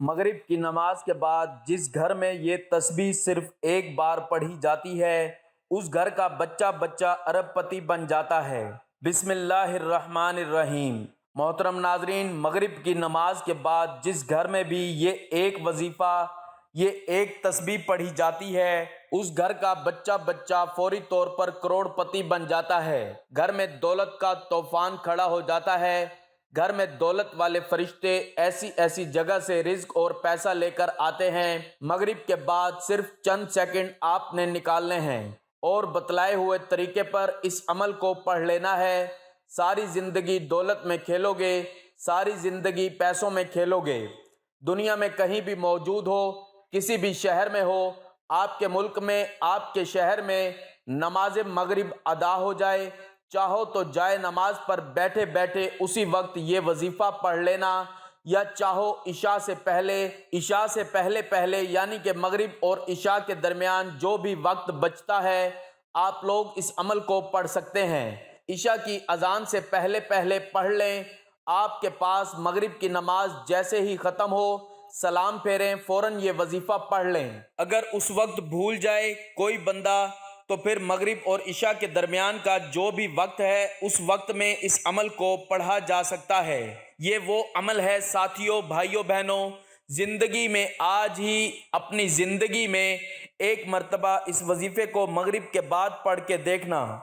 مغرب کی نماز کے بعد جس گھر میں یہ تسبیح صرف ایک بار پڑھی جاتی ہے اس گھر کا بچہ بچہ ارب پتی بن جاتا ہے۔ بسم اللہ الرحمن الرحیم۔ محترم ناظرین، مغرب کی نماز کے بعد جس گھر میں بھی یہ ایک وظیفہ، یہ ایک تسبیح پڑھی جاتی ہے اس گھر کا بچہ بچہ فوری طور پر کروڑ پتی بن جاتا ہے۔ گھر میں دولت کا طوفان کھڑا ہو جاتا ہے۔ گھر میں دولت والے فرشتے ایسی ایسی جگہ سے رزق اور پیسہ لے کر آتے ہیں۔ مغرب کے بعد صرف چند سیکنڈ آپ نے نکالنے ہیں اور بتلائے ہوئے طریقے پر اس عمل کو پڑھ لینا ہے۔ ساری زندگی دولت میں کھیلو گے، ساری زندگی پیسوں میں کھیلو گے۔ دنیا میں کہیں بھی موجود ہو، کسی بھی شہر میں ہو، آپ کے ملک میں، آپ کے شہر میں نماز مغرب ادا ہو جائے، چاہو تو جائے نماز پر بیٹھے بیٹھے اسی وقت یہ وظیفہ پڑھ لینا، یا چاہو عشاء سے پہلے یعنی کہ مغرب اور عشاء کے درمیان جو بھی وقت بچتا ہے آپ لوگ اس عمل کو پڑھ سکتے ہیں۔ عشاء کی اذان سے پہلے پڑھ لیں۔ آپ کے پاس مغرب کی نماز جیسے ہی ختم ہو، سلام پھیریں، فوراً یہ وظیفہ پڑھ لیں۔ اگر اس وقت بھول جائے کوئی بندہ تو پھر مغرب اور عشاء کے درمیان کا جو بھی وقت ہے اس وقت میں اس عمل کو پڑھا جا سکتا ہے۔ یہ وہ عمل ہے ساتھیوں، بھائیوں، بہنوں، زندگی میں آج ہی اپنی زندگی میں ایک مرتبہ اس وظیفے کو مغرب کے بعد پڑھ کے دیکھنا۔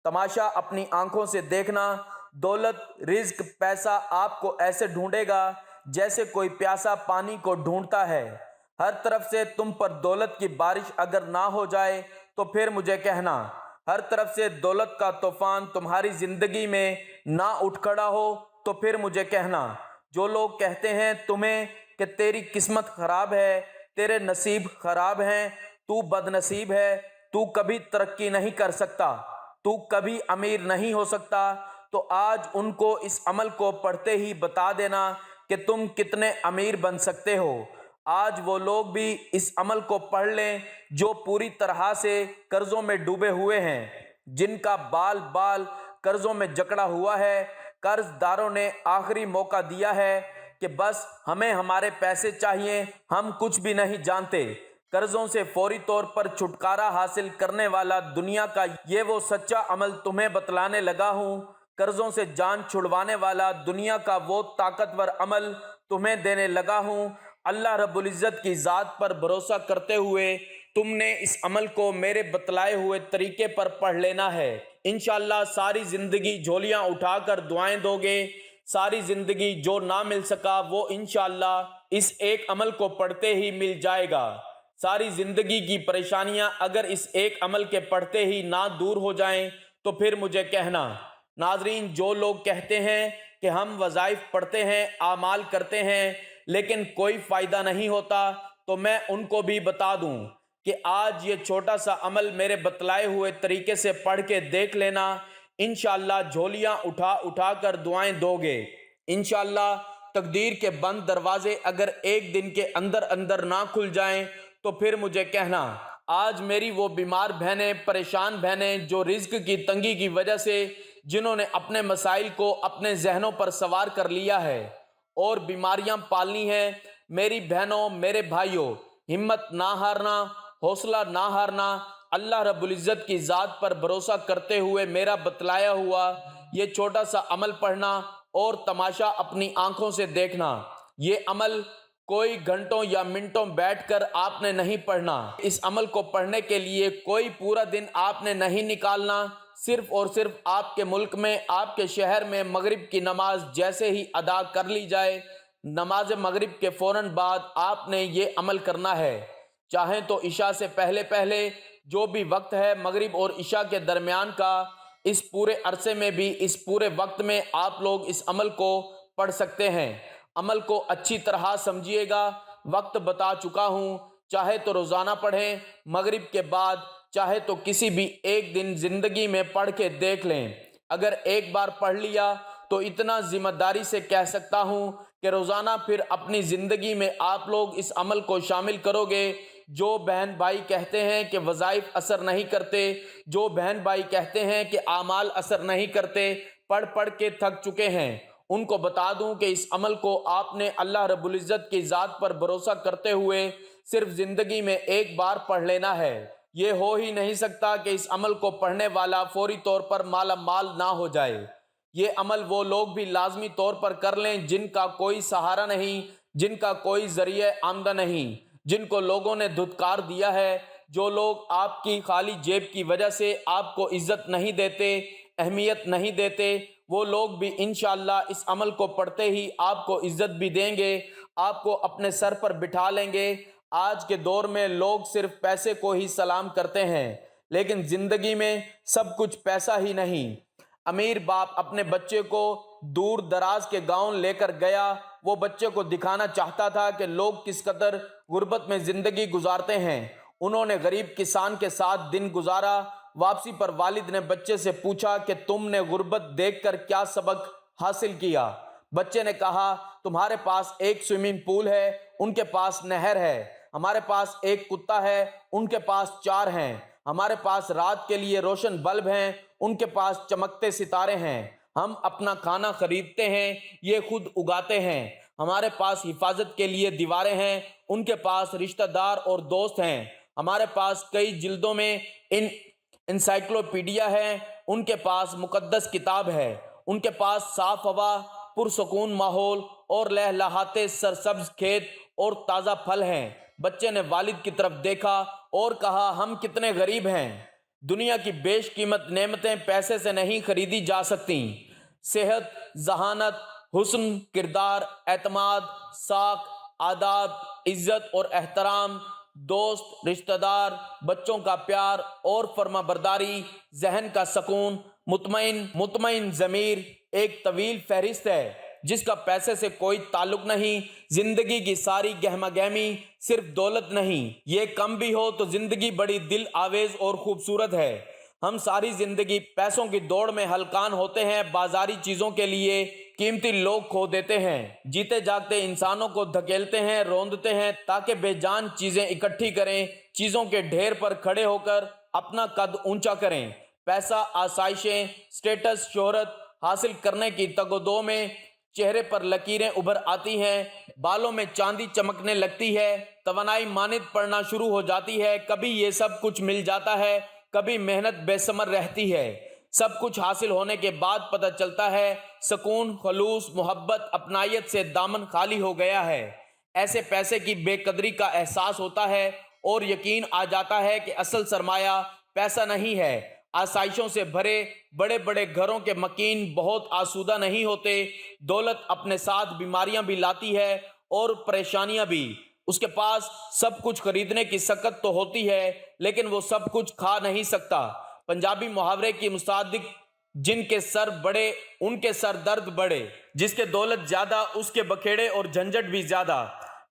تماشا اپنی آنکھوں سے دیکھنا۔ دولت، رزق، پیسہ آپ کو ایسے ڈھونڈے گا جیسے کوئی پیاسا پانی کو ڈھونڈتا ہے۔ ہر طرف سے تم پر دولت کی بارش اگر نہ ہو جائے تو پھر مجھے کہنا۔ ہر طرف سے دولت کا طوفان تمہاری زندگی میں نہ اٹھ کھڑا ہو تو پھر مجھے کہنا۔ جو لوگ کہتے ہیں تمہیں کہ تیری قسمت خراب ہے، تیرے نصیب خراب ہیں، تو بد نصیب ہے، تو کبھی ترقی نہیں کر سکتا، تو کبھی امیر نہیں ہو سکتا، تو آج ان کو اس عمل کو پڑھتے ہی بتا دینا کہ تم کتنے امیر بن سکتے ہو۔ آج وہ لوگ بھی اس عمل کو پڑھ لیں جو پوری طرح سے قرضوں میں ڈوبے ہوئے ہیں، جن کا بال بال قرضوں میں جکڑا ہوا ہے۔ قرض داروں نے آخری موقع دیا ہے کہ بس ہمیں ہمارے پیسے چاہیے، ہم کچھ بھی نہیں جانتے۔ قرضوں سے فوری طور پر چھٹکارا حاصل کرنے والا دنیا کا یہ وہ سچا عمل تمہیں بتلانے لگا ہوں۔ قرضوں سے جان چھڑوانے والا دنیا کا وہ طاقتور عمل تمہیں دینے لگا ہوں۔ اللہ رب العزت کی ذات پر بھروسہ کرتے ہوئے تم نے اس عمل کو میرے بتلائے ہوئے طریقے پر پڑھ لینا ہے۔ انشاءاللہ ساری زندگی جھولیاں اٹھا کر دعائیں دو گے۔ ساری زندگی جو نہ مل سکا وہ انشاءاللہ اس ایک عمل کو پڑھتے ہی مل جائے گا۔ ساری زندگی کی پریشانیاں اگر اس ایک عمل کے پڑھتے ہی نہ دور ہو جائیں تو پھر مجھے کہنا۔ ناظرین، جو لوگ کہتے ہیں کہ ہم وظائف پڑھتے ہیں، اعمال کرتے ہیں لیکن کوئی فائدہ نہیں ہوتا، تو میں ان کو بھی بتا دوں کہ آج یہ چھوٹا سا عمل میرے بتلائے ہوئے طریقے سے پڑھ کے دیکھ لینا۔ انشاءاللہ جھولیاں اٹھا اٹھا کر دعائیں دو گے۔ انشاءاللہ تقدیر کے بند دروازے اگر ایک دن کے اندر اندر نہ کھل جائیں تو پھر مجھے کہنا۔ آج میری وہ بیمار بہنیں، پریشان بہنیں جو رزق کی تنگی کی وجہ سے جنہوں نے اپنے مسائل کو اپنے ذہنوں پر سوار کر لیا ہے اور بیماریاں پالنی ہیں، میری بہنوں، میرے بھائیوں، ہمت نہ ہارنا، حوصلہ نہ ہارنا۔ اللہ رب العزت کی ذات پر بھروسہ کرتے ہوئے میرا بتلایا ہوا یہ چھوٹا سا عمل پڑھنا اور تماشا اپنی آنکھوں سے دیکھنا۔ یہ عمل کوئی گھنٹوں یا منٹوں بیٹھ کر آپ نے نہیں پڑھنا۔ اس عمل کو پڑھنے کے لیے کوئی پورا دن آپ نے نہیں نکالنا۔ صرف اور صرف آپ کے ملک میں، آپ کے شہر میں مغرب کی نماز جیسے ہی ادا کر لی جائے، نماز مغرب کے فوراً بعد آپ نے یہ عمل کرنا ہے۔ چاہیں تو عشاء سے پہلے جو بھی وقت ہے مغرب اور عشاء کے درمیان کا، اس پورے عرصے میں بھی، اس پورے وقت میں آپ لوگ اس عمل کو پڑھ سکتے ہیں۔ عمل کو اچھی طرح سمجھیے گا، وقت بتا چکا ہوں۔ چاہے تو روزانہ پڑھیں مغرب کے بعد، چاہے تو کسی بھی ایک دن زندگی میں پڑھ کے دیکھ لیں۔ اگر ایک بار پڑھ لیا تو اتنا ذمہ داری سے کہہ سکتا ہوں کہ روزانہ پھر اپنی زندگی میں آپ لوگ اس عمل کو شامل کرو گے۔ جو بہن بھائی کہتے ہیں کہ وظائف اثر نہیں کرتے، جو بہن بھائی کہتے ہیں کہ اعمال اثر نہیں کرتے، پڑھ پڑھ کے تھک چکے ہیں، ان کو بتا دوں کہ اس عمل کو آپ نے اللہ رب العزت کی ذات پر بھروسہ کرتے ہوئے صرف زندگی میں ایک بار پڑھ لینا ہے۔ یہ ہو ہی نہیں سکتا کہ اس عمل کو پڑھنے والا فوری طور پر مالا مال نہ ہو جائے۔ یہ عمل وہ لوگ بھی لازمی طور پر کر لیں جن کا کوئی سہارا نہیں، جن کا کوئی ذریعہ آمدن نہیں، جن کو لوگوں نے دھتکار دیا ہے۔ جو لوگ آپ کی خالی جیب کی وجہ سے آپ کو عزت نہیں دیتے، اہمیت نہیں دیتے، وہ لوگ بھی انشاءاللہ اس عمل کو پڑھتے ہی آپ کو عزت بھی دیں گے، آپ کو اپنے سر پر بٹھا لیں گے۔ آج کے دور میں لوگ صرف پیسے کو ہی سلام کرتے ہیں، لیکن زندگی میں سب کچھ پیسہ ہی نہیں۔ امیر باپ اپنے بچے کو دور دراز کے گاؤں لے کر گیا۔ وہ بچے کو دکھانا چاہتا تھا کہ لوگ کس قدر غربت میں زندگی گزارتے ہیں۔ انہوں نے غریب کسان کے ساتھ دن گزارا۔ واپسی پر والد نے بچے سے پوچھا کہ تم نے غربت دیکھ کر کیا سبق حاصل کیا؟ بچے نے کہا، تمہارے پاس ایک سوئمنگ پول ہے، ان کے پاس نہر ہے۔ ہمارے پاس ایک کتا ہے، ان کے پاس 4 ہیں۔ ہمارے پاس رات کے لیے روشن بلب ہیں، ان کے پاس چمکتے ستارے ہیں۔ ہم اپنا کھانا خریدتے ہیں، یہ خود اگاتے ہیں۔ ہمارے پاس حفاظت کے لیے دیواریں ہیں، ان کے پاس رشتہ دار اور دوست ہیں۔ ہمارے پاس کئی جلدوں میں انسائکلوپیڈیا ہے، ان کے پاس مقدس کتاب ہے۔ ان کے پاس صاف ہوا، پرسکون ماحول اور لہلہاتے سرسبز کھیت اور تازہ پھل ہیں۔ بچے نے والد کی طرف دیکھا اور کہا، ہم کتنے غریب ہیں۔ دنیا کی بیش قیمت نعمتیں پیسے سے نہیں خریدی جا سکتی۔ صحت، ذہانت، حسن کردار، اعتماد، ساکھ، آداب، عزت اور احترام، دوست، رشتہ دار، بچوں کا پیار اور فرما برداری، ذہن کا سکون، مطمئن ضمیر، ایک طویل فہرست ہے جس کا پیسے سے کوئی تعلق نہیں۔ زندگی کی ساری گہما گہمی صرف دولت نہیں۔ یہ کم بھی ہو تو زندگی بڑی دل آویز اور خوبصورت ہے۔ ہم ساری زندگی پیسوں کی دوڑ میں ہلکان ہوتے ہیں، بازاری چیزوں کے لیے قیمتی لوگ کھو دیتے ہیں، جیتے جاگتے انسانوں کو دھکیلتے ہیں، روندتے ہیں تاکہ بے جان چیزیں اکٹھی کریں، چیزوں کے ڈھیر پر کھڑے ہو کر اپنا قد اونچا کریں۔ پیسہ، آسائشیں، سٹیٹس، شہرت حاصل کرنے کی تگ و دو میں چہرے پر لکیریں ابھر آتی ہیں، بالوں میں چاندی چمکنے لگتی ہے، توانائی ماند پڑنا شروع ہو جاتی ہے۔ کبھی یہ سب کچھ مل جاتا ہے، کبھی محنت بے ثمر رہتی ہے۔ سب کچھ حاصل ہونے کے بعد پتہ چلتا ہے سکون، خلوص، محبت، اپنائیت سے دامن خالی ہو گیا ہے۔ ایسے پیسے کی بے قدری کا احساس ہوتا ہے اور یقین آ جاتا ہے کہ اصل سرمایہ پیسہ نہیں ہے۔ آسائشوں سے بھرے بڑے بڑے گھروں کے مکین بہت آسودہ نہیں ہوتے۔ دولت اپنے ساتھ بیماریاں بھی لاتی ہے اور پریشانیاں بھی۔ اس کے پاس سب کچھ خریدنے کی سکت تو ہوتی ہے، لیکن وہ سب کچھ کھا نہیں سکتا۔ پنجابی محاورے کی مصادق، جن کے سر بڑے ان کے سر درد بڑے، جس کے دولت زیادہ اس کے بکھیڑے اور جھنجھٹ بھی زیادہ۔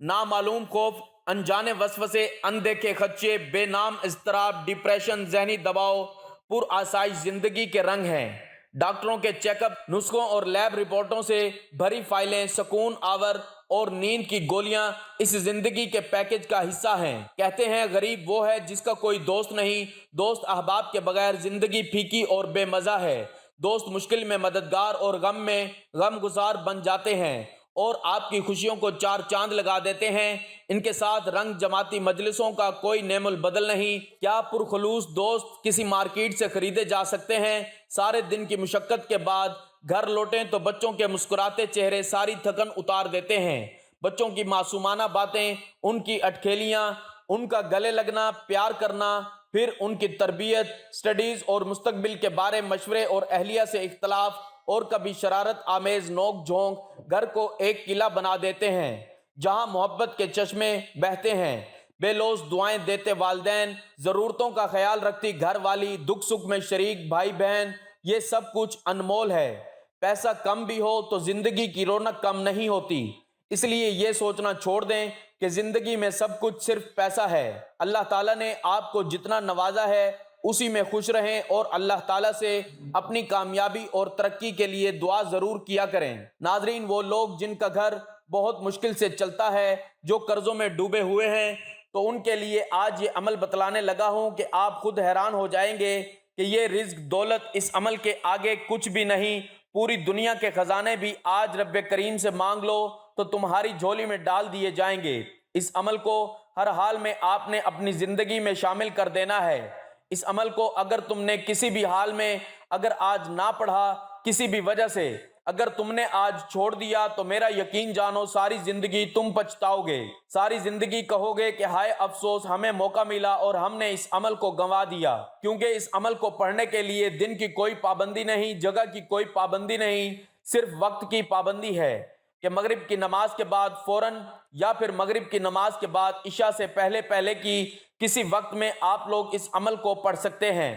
نامعلوم خوف، انجانے وسوسے، اندیکھے خدشے، بے نام اضطراب، ڈپریشن، ذہنی دباؤ، پر آسائش زندگی کے رنگ ہیں۔ ڈاکٹروں کے چیک اپ، نسخوں اور لیب رپورٹوں سے بھری فائلیں، سکون آور اور نیند کی گولیاں اس زندگی کے پیکج کا حصہ ہیں۔ کہتے ہیں غریب وہ ہے جس کا کوئی دوست نہیں۔ دوست احباب کے بغیر زندگی پھیکی اور بے مزہ ہے۔ دوست مشکل میں مددگار اور غم میں غم گسار بن جاتے ہیں اور آپ کی خوشیوں کو 4 چاند لگا دیتے ہیں۔ ان کے ساتھ رنگ جماعتی مجلسوں کا کوئی نعم البدل نہیں۔ کیا پرخلوص دوست کسی مارکیٹ سے خریدے جا سکتے ہیں؟ سارے دن کی مشقت کے بعد گھر لوٹیں تو بچوں کے مسکراتے چہرے ساری تھکن اتار دیتے ہیں۔ بچوں کی معصومانہ باتیں، ان کی اٹکھیلیاں، ان کا گلے لگنا، پیار کرنا، پھر ان کی تربیت، سٹڈیز اور مستقبل کے بارے مشورے اور اہلیہ سے اختلاف اور کبھی شرارت آمیز نوک جھونک گھر کو ایک قلعہ بنا دیتے ہیں جہاں محبت کے چشمے بہتے ہیں۔ بے لوث دعائیں دیتے والدین، ضرورتوں کا خیال رکھتی گھر والی، دکھ سکھ میں شریک بھائی بہن، یہ سب کچھ انمول ہے۔ پیسہ کم بھی ہو تو زندگی کی رونق کم نہیں ہوتی۔ اس لیے یہ سوچنا چھوڑ دیں کہ زندگی میں سب کچھ صرف پیسہ ہے۔ اللہ تعالیٰ نے آپ کو جتنا نوازا ہے اسی میں خوش رہیں اور اللہ تعالیٰ سے اپنی کامیابی اور ترقی کے لیے دعا ضرور کیا کریں۔ ناظرین، وہ لوگ جن کا گھر بہت مشکل سے چلتا ہے، جو قرضوں میں ڈوبے ہوئے ہیں، تو ان کے لیے آج یہ عمل بتلانے لگا ہوں کہ آپ خود حیران ہو جائیں گے کہ یہ رزق، دولت اس عمل کے آگے کچھ بھی نہیں پوری دنیا کے خزانے بھی آج رب کریم سے مانگ لو تو تمہاری جھولی میں ڈال دیے جائیں گے۔ اس عمل کو ہر حال میں آپ نے اپنی زندگی میں شامل کر دینا ہے۔ اس عمل کو اگر تم نے کسی بھی حال میں اگر آج نہ پڑھا، کسی بھی وجہ سے اگر تم نے آج چھوڑ دیا، تو میرا یقین جانو ساری زندگی تم پچھتاؤ گے، ساری زندگی کہو گے کہ ہائے افسوس، ہمیں موقع ملا اور ہم نے اس عمل کو گنوا دیا۔ کیونکہ اس عمل کو پڑھنے کے لیے دن کی کوئی پابندی نہیں، جگہ کی کوئی پابندی نہیں، صرف وقت کی پابندی ہے کہ مغرب کی نماز کے بعد فوراً یا پھر مغرب کی نماز کے بعد عشاء سے پہلے کی کسی وقت میں آپ لوگ اس عمل کو پڑھ سکتے ہیں۔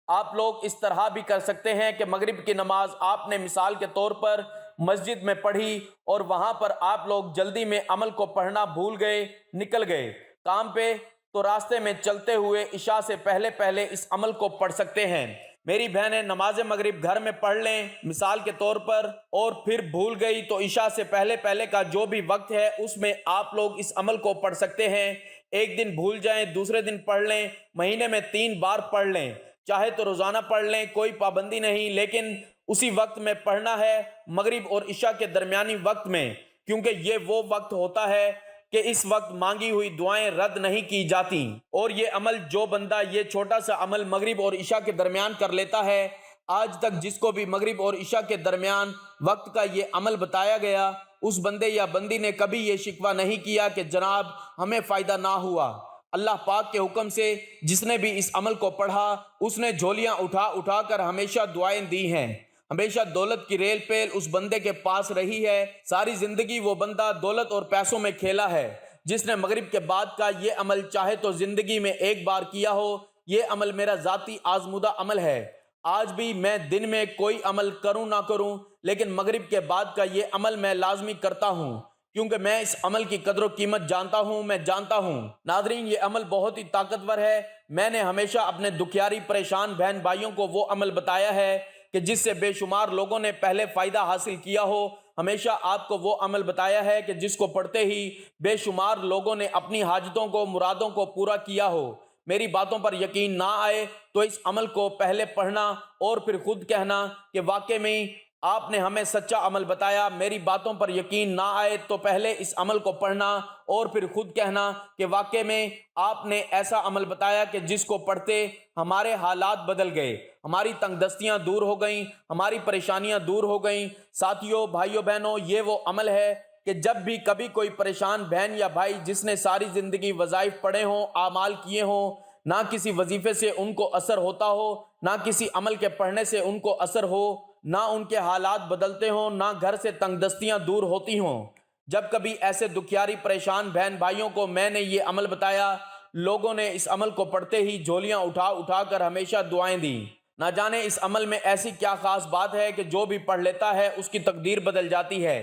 آپ لوگ اس طرح بھی کر سکتے ہیں کہ مغرب کی نماز آپ نے مثال کے طور پر مسجد میں پڑھی اور وہاں پر آپ لوگ جلدی میں عمل کو پڑھنا بھول گئے، نکل گئے کام پہ، تو راستے میں چلتے ہوئے عشاء سے پہلے اس عمل کو پڑھ سکتے ہیں۔ میری بہنیں نماز مغرب گھر میں پڑھ لیں مثال کے طور پر، اور پھر بھول گئی تو عشاء سے پہلے کا جو بھی وقت ہے اس میں آپ لوگ اس عمل کو پڑھ سکتے ہیں۔ ایک دن بھول جائیں، دوسرے دن پڑھ لیں، مہینے میں 3 بار پڑھ لیں، چاہے تو روزانہ پڑھ لیں، کوئی پابندی نہیں، لیکن اسی وقت میں پڑھنا ہے، مغرب اور عشاء کے درمیانی وقت میں، کیونکہ یہ وہ وقت ہوتا ہے کہ اس وقت مانگی ہوئی دعائیں رد نہیں کی جاتی۔ اور یہ عمل جو بندہ یہ چھوٹا سا عمل مغرب اور عشاء کے درمیان کر لیتا ہے، آج تک جس کو بھی مغرب اور عشاء کے درمیان وقت کا یہ عمل بتایا گیا، اس بندے یا بندی نے کبھی یہ شکوہ نہیں کیا کہ جناب ہمیں فائدہ نہ ہوا۔ اللہ پاک کے حکم سے جس نے بھی اس عمل کو پڑھا، اس نے جھولیاں اٹھا کر ہمیشہ دعائیں دی ہیں، ہمیشہ دولت کی ریل پیل اس بندے کے پاس رہی ہے۔ ساری زندگی وہ بندہ دولت اور پیسوں میں کھیلا ہے۔ جس نے مغرب کے بعد کا یہ عمل چاہے تو زندگی میں ایک بار کیا ہو، یہ عمل میرا ذاتی آزمودہ عمل ہے۔ آج بھی میں دن میں کوئی عمل کروں نہ کروں، لیکن مغرب کے بعد کا یہ عمل میں لازمی کرتا ہوں، کیونکہ میں اس عمل کی قدر و قیمت جانتا ہوں، میں جانتا ہوں۔ ناظرین، یہ عمل بہت ہی طاقتور ہے۔ میں نے ہمیشہ اپنے دکھیاری پریشان بہن بھائیوں کو وہ عمل بتایا ہے کہ جس سے بے شمار لوگوں نے پہلے فائدہ حاصل کیا ہو۔ ہمیشہ آپ کو وہ عمل بتایا ہے کہ جس کو پڑھتے ہی بے شمار لوگوں نے اپنی حاجتوں کو، مرادوں کو پورا کیا ہو۔ میری باتوں پر یقین نہ آئے تو اس عمل کو پہلے پڑھنا اور پھر خود کہنا کہ واقعی میں آپ نے ہمیں سچا عمل بتایا۔ میری باتوں پر یقین نہ آئے تو پہلے اس عمل کو پڑھنا اور پھر خود کہنا کہ واقعی میں آپ نے ایسا عمل بتایا کہ جس کو پڑھتے ہمارے حالات بدل گئے، ہماری تنگ دستیاں دور ہو گئیں، ہماری پریشانیاں دور ہو گئیں۔ ساتھیوں، بھائیوں، بہنوں، یہ وہ عمل ہے کہ جب بھی کبھی کوئی پریشان بہن یا بھائی جس نے ساری زندگی وظائف پڑھے ہوں، اعمال کیے ہوں، نہ کسی وظیفے سے ان کو اثر ہوتا ہو، نہ کسی عمل کے پڑھنے سے ان کو اثر ہو، نہ ان کے حالات بدلتے ہوں، نہ گھر سے تنگ دستیاں دور ہوتی ہوں، جب کبھی ایسے دکھیاری پریشان بہن بھائیوں کو میں نے یہ عمل بتایا، لوگوں نے اس عمل کو پڑھتے ہی جھولیاں اٹھا کر ہمیشہ دعائیں دیں۔ نہ جانے اس عمل میں ایسی کیا خاص بات ہے کہ جو بھی پڑھ لیتا ہے اس کی تقدیر بدل جاتی ہے۔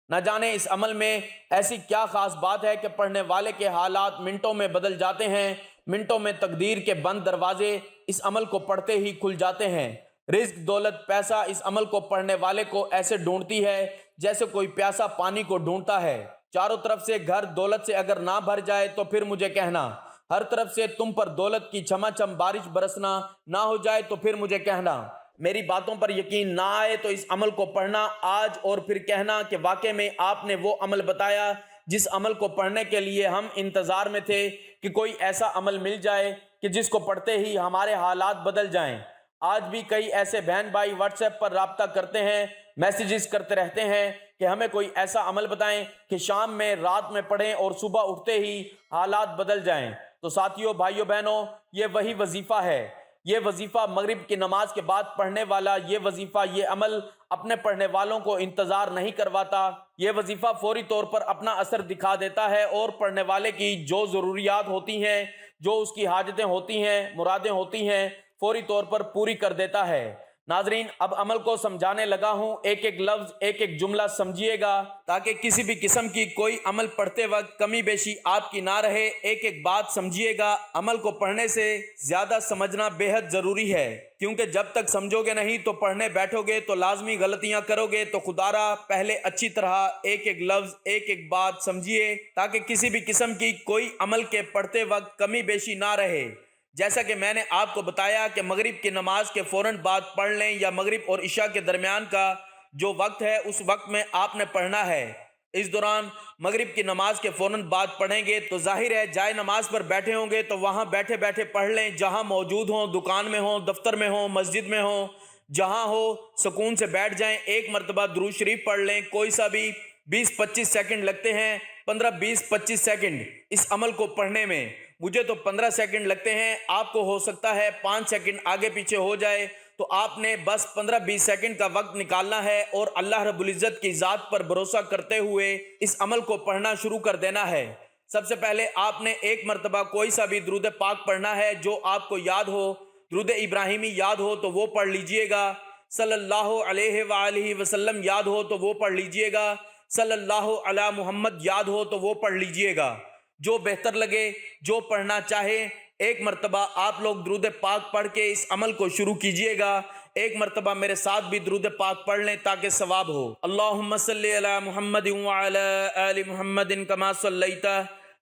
نہ جانے اس عمل میں ایسی کیا خاص بات ہے کہ پڑھنے والے کے حالات منٹوں میں بدل جاتے ہیں، منٹوں میں تقدیر کے بند دروازے اس عمل کو پڑھتے ہی کھل جاتے ہیں۔ رزق، دولت، پیسہ اس عمل کو پڑھنے والے کو ایسے ڈھونڈتی ہے جیسے کوئی پیاسا پانی کو ڈھونڈتا ہے۔ چاروں طرف سے گھر دولت سے اگر نہ بھر جائے تو پھر مجھے کہنا، ہر طرف سے تم پر دولت کی چھما چھم بارش برسنا نہ ہو جائے تو پھر مجھے کہنا۔ میری باتوں پر یقین نہ آئے تو اس عمل کو پڑھنا آج اور پھر کہنا کہ واقعی میں آپ نے وہ عمل بتایا جس عمل کو پڑھنے کے لیے ہم انتظار میں تھے کہ کوئی ایسا عمل مل جائے کہ جس کو پڑھتے ہی ہمارے حالات بدل جائیں۔ آج بھی کئی ایسے بہن بھائی واٹس ایپ پر رابطہ کرتے ہیں، میسیجز کرتے رہتے ہیں کہ ہمیں کوئی ایسا عمل بتائیں کہ شام میں، رات میں پڑھیں اور صبح اٹھتے ہی حالات بدل جائیں۔ تو ساتھیوں، بھائیوں، بہنوں، یہ وہی وظیفہ ہے۔ یہ وظیفہ مغرب کی نماز کے بعد پڑھنے والا، یہ وظیفہ، یہ عمل اپنے پڑھنے والوں کو انتظار نہیں کرواتا۔ یہ وظیفہ فوری طور پر اپنا اثر دکھا دیتا ہے اور پڑھنے والے کی جو ضروریات ہوتی ہیں، جو اس کی حاجتیں ہوتی ہیں، مرادیں ہوتی ہیں، فوری طور پر پوری کر دیتا ہے۔ ناظرین، اب عمل کو سمجھانے لگا ہوں، ایک ایک لفظ، ایک ایک جملہ سمجھیے گا تاکہ کسی بھی قسم کی کوئی عمل پڑھتے وقت کمی بیشی آپ کی نہ رہے۔ ایک ایک بات سمجھیے گا۔ عمل کو پڑھنے سے زیادہ سمجھنا بے حد ضروری ہے، کیونکہ جب تک سمجھو گے نہیں تو پڑھنے بیٹھو گے تو لازمی غلطیاں کرو گے۔ تو خدا را پہلے اچھی طرح ایک ایک لفظ، ایک ایک بات سمجھیے تاکہ کسی بھی قسم کی کوئی عمل کے پڑھتے وقت کمی بیشی نہ رہے۔ جیسا کہ میں نے آپ کو بتایا کہ مغرب کی نماز کے فوراً بعد پڑھ لیں، یا مغرب اور عشاء کے درمیان کا جو وقت ہے اس وقت میں آپ نے پڑھنا ہے۔ اس دوران مغرب کی نماز کے فوراً بعد پڑھیں گے تو ظاہر ہے جائے نماز پر بیٹھے ہوں گے تو وہاں بیٹھے بیٹھے پڑھ لیں، جہاں موجود ہوں، دکان میں ہوں، دفتر میں ہوں، مسجد میں ہوں، جہاں ہو سکون سے بیٹھ جائیں، ایک مرتبہ درود شریف پڑھ لیں، کوئی سا بھی 20-25 سیکنڈ لگتے ہیں، 15-20-25 سیکنڈ اس عمل کو پڑھنے میں۔ مجھے تو 15 سیکنڈ لگتے ہیں، آپ کو ہو سکتا ہے 5 سیکنڈ آگے پیچھے ہو جائے، تو آپ نے بس 15-20 سیکنڈ کا وقت نکالنا ہے اور اللہ رب العزت کی ذات پر بھروسہ کرتے ہوئے اس عمل کو پڑھنا شروع کر دینا ہے۔ سب سے پہلے آپ نے ایک مرتبہ کوئی سا بھی درود پاک پڑھنا ہے جو آپ کو یاد ہو، درود ابراہیمی یاد ہو تو وہ پڑھ لیجئے گا، صلی اللہ علیہ وآلہ وسلم یاد ہو تو وہ پڑھ لیجئے گا، صلی اللہ علی محمد یاد ہو تو وہ پڑھ لیجئے گا، جو بہتر لگے، جو پڑھنا چاہے۔ ایک مرتبہ آپ لوگ درود پاک پڑھ کے اس عمل کو شروع کیجئے گا۔ ایک مرتبہ میرے ساتھ بھی درود پاک پڑھ لیں تاکہ ثواب ہو۔ اللہم صلی علی محمد وعلی آل محمد کما صلیت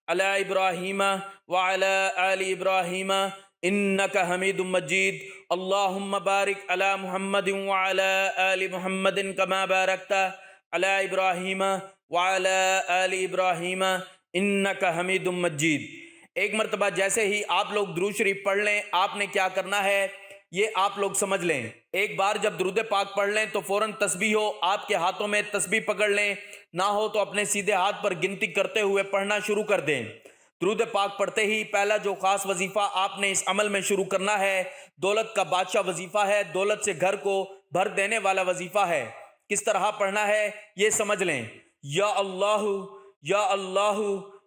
علی ابراہیم وعلی آل ابراہیم انک حمید مجید۔ اللہم بارک علی محمد وعلی آل محمد کما بارکت علی ابراہیم وعلی آل ابراہیم انک حمید مجید۔ ایک مرتبہ جیسے ہی آپ لوگ درود شریف پڑھ لیں، آپ نے کیا کرنا ہے یہ آپ لوگ سمجھ لیں۔ ایک بار جب درود پاک پڑھ لیں تو فوراً تسبیح ہو، آپ کے ہاتھوں میں تسبیح پکڑ لیں، نہ ہو تو اپنے سیدھے ہاتھ پر گنتی کرتے ہوئے پڑھنا شروع کر دیں۔ درود پاک پڑھتے ہی پہلا جو خاص وظیفہ آپ نے اس عمل میں شروع کرنا ہے، دولت کا بادشاہ وظیفہ ہے، دولت سے گھر کو بھر دینے والا وظیفہ ہے۔ کس طرح پڑھنا ہے یہ سمجھ لیں۔ یا اللہ یا اللہ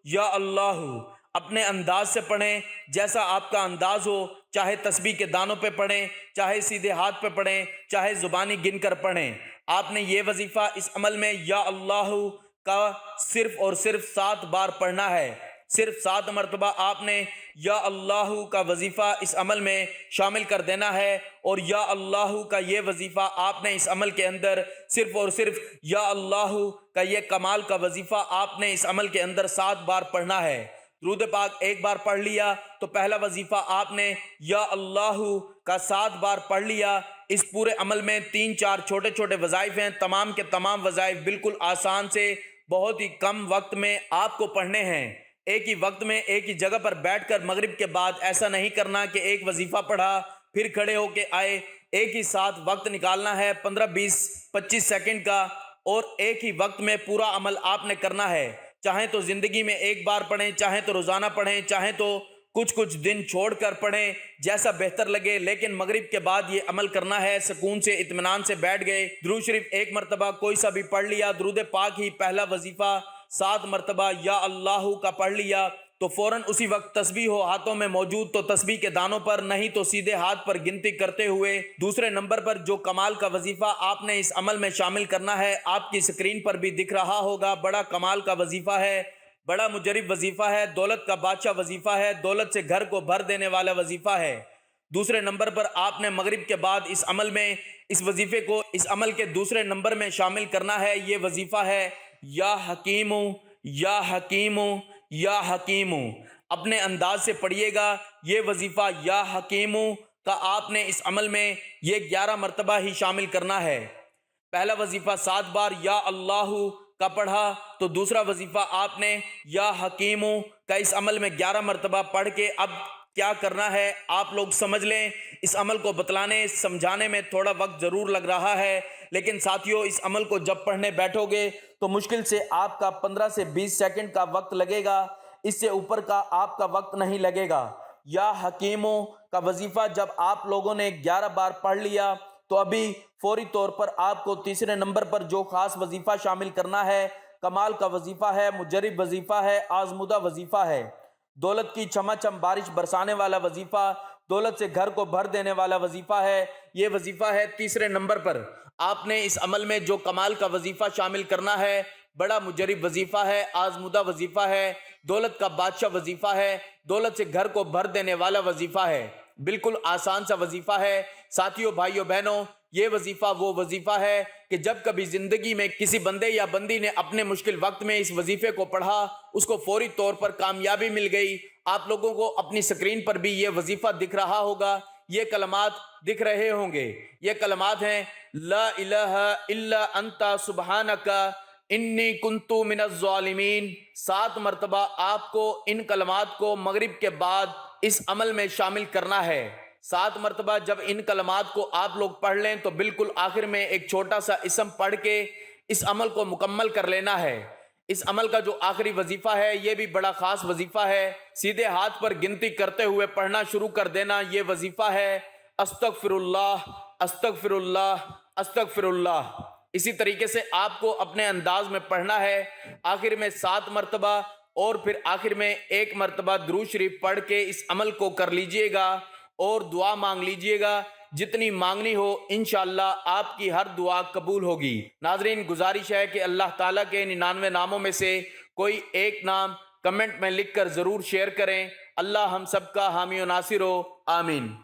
یا اللہ، اپنے انداز سے پڑھیں جیسا آپ کا انداز ہو، چاہے تسبیح کے دانوں پہ پڑھیں، چاہے سیدھے ہاتھ پہ پڑھیں، چاہے زبانی گن کر پڑھیں۔ آپ نے یہ وظیفہ اس عمل میں یا اللہ کا صرف اور صرف 7 بار پڑھنا ہے۔ صرف 7 مرتبہ آپ نے یا اللہ کا وظیفہ اس عمل میں شامل کر دینا ہے، اور یا اللہ کا یہ وظیفہ آپ نے اس عمل کے اندر صرف اور صرف یا اللہ کا یہ کمال کا وظیفہ آپ نے اس عمل کے اندر 7 بار پڑھنا ہے۔ درود پاک ایک بار پڑھ لیا تو پہلا وظیفہ آپ نے یا اللہ کا 7 بار پڑھ لیا۔ اس پورے عمل میں 3-4 چھوٹے چھوٹے وظائف ہیں، تمام کے تمام وظائف بالکل آسان سے بہت ہی کم وقت میں آپ کو پڑھنے ہیں۔ ایک ہی وقت میں ایک ہی جگہ پر بیٹھ کر مغرب کے بعد ایسا نہیں کرنا کہ ایک وظیفہ پڑھا پھر کھڑے ہو کے آئے۔ ایک ہی ساتھ وقت نکالنا ہے 15-20-25 سیکنڈ کا، اور ایک ہی وقت میں پورا عمل آپ نے کرنا ہے۔ چاہیں تو زندگی میں ایک بار پڑھیں، چاہیں تو روزانہ پڑھیں، چاہیں تو کچھ دن چھوڑ کر پڑھیں، جیسا بہتر لگے، لیکن مغرب کے بعد یہ عمل کرنا ہے۔ سکون سے اطمینان سے بیٹھ گئے، درود شریف ایک مرتبہ کوئی سا بھی پڑھ لیا، درود پاک ہی پہلا وظیفہ 7 مرتبہ یا اللہ کا پڑھ لیا تو فوراً اسی وقت تسبیح ہو ہاتھوں میں موجود تو تسبیح کے دانوں پر، نہیں تو سیدھے ہاتھ پر گنتی کرتے ہوئے۔ دوسرے نمبر پر جو کمال کا وظیفہ آپ نے اس عمل میں شامل کرنا ہے، آپ کی سکرین پر بھی دکھ رہا ہوگا، بڑا کمال کا وظیفہ ہے، بڑا مجرب وظیفہ ہے، دولت کا بادشاہ وظیفہ ہے، دولت سے گھر کو بھر دینے والا وظیفہ ہے۔ دوسرے نمبر پر آپ نے مغرب کے بعد اس عمل میں اس وظیفے کو اس عمل کے دوسرے نمبر میں شامل کرنا ہے۔ یہ وظیفہ ہے یا حکیم یا حکیم یا حکیم۔ اپنے انداز سے پڑھیے گا یہ وظیفہ یا حکیم کا آپ نے اس عمل میں یہ 11 مرتبہ ہی شامل کرنا ہے۔ پہلا وظیفہ 7 بار یا اللہ کا پڑھا تو دوسرا وظیفہ آپ نے یا حکیم کا اس عمل میں 11 مرتبہ پڑھ کے اب کیا کرنا ہے آپ لوگ سمجھ لیں۔ اس عمل کو بتلانے سمجھانے میں تھوڑا وقت ضرور لگ رہا ہے، لیکن ساتھیوں اس عمل کو جب پڑھنے بیٹھو گے تو مشکل سے آپ کا 15 سے 20 سیکنڈ کا وقت لگے گا، اس سے اوپر کا آپ کا وقت نہیں لگے گا۔ یا حکیموں کا وظیفہ جب آپ لوگوں نے 11 بار پڑھ لیا تو ابھی فوری طور پر آپ کو تیسرے نمبر پر جو خاص وظیفہ شامل کرنا ہے، کمال کا وظیفہ ہے، مجرب وظیفہ ہے، آزمودہ وظیفہ ہے، دولت کی چھماچم بارش برسانے والا وظیفہ، دولت سے گھر کو بھر دینے والا وظیفہ ہے۔ یہ وظیفہ ہے تیسرے نمبر پر۔ آپ نے اس عمل میں جو کمال کا وظیفہ شامل کرنا ہے، بڑا مجرب وظیفہ ہے، آزمودہ وظیفہ ہے، دولت کا بادشاہ وظیفہ ہے، دولت سے گھر کو بھر دینے والا وظیفہ ہے، بالکل آسان سا وظیفہ ہے۔ ساتھیوں، بھائیوں، بہنوں، یہ وظیفہ وہ وظیفہ ہے کہ جب کبھی زندگی میں کسی بندے یا بندی نے اپنے مشکل وقت میں اس وظیفے کو پڑھا، اس کو فوری طور پر کامیابی مل گئی۔ آپ لوگوں کو اپنی سکرین پر بھی یہ وظیفہ دکھ رہا ہوگا، یہ کلمات دکھ رہے ہوں گے. یہ کلمات ہیں لا الہ الا انت سبحانک انی کنت من الظالمین. 7 مرتبہ آپ کو ان کلمات کو مغرب کے بعد اس عمل میں شامل کرنا ہے. 7 مرتبہ جب ان کلمات کو آپ لوگ پڑھ لیں تو بالکل آخر میں ایک چھوٹا سا اسم پڑھ کے اس عمل کو مکمل کر لینا ہے. اس عمل کا جو آخری وظیفہ ہے یہ بھی بڑا خاص وظیفہ ہے. سیدھے ہاتھ پر گنتی کرتے ہوئے پڑھنا شروع کر دینا. یہ وظیفہ ہے استغفر اللہ استغفر اللہ استغفر اللہ. اسی طریقے سے آپ کو اپنے انداز میں پڑھنا ہے. آخر میں 7 مرتبہ اور پھر آخر میں 1 مرتبہ درود شریف پڑھ کے اس عمل کو کر لیجئے گا اور دعا مانگ لیجئے گا. جتنی مانگنی ہو انشاءاللہ آپ کی ہر دعا قبول ہوگی. ناظرین گزارش ہے کہ اللہ تعالیٰ کے 99 ناموں میں سے کوئی ایک نام کمنٹ میں لکھ کر ضرور شیئر کریں. اللہ ہم سب کا حامی و ناصر ہو. آمین.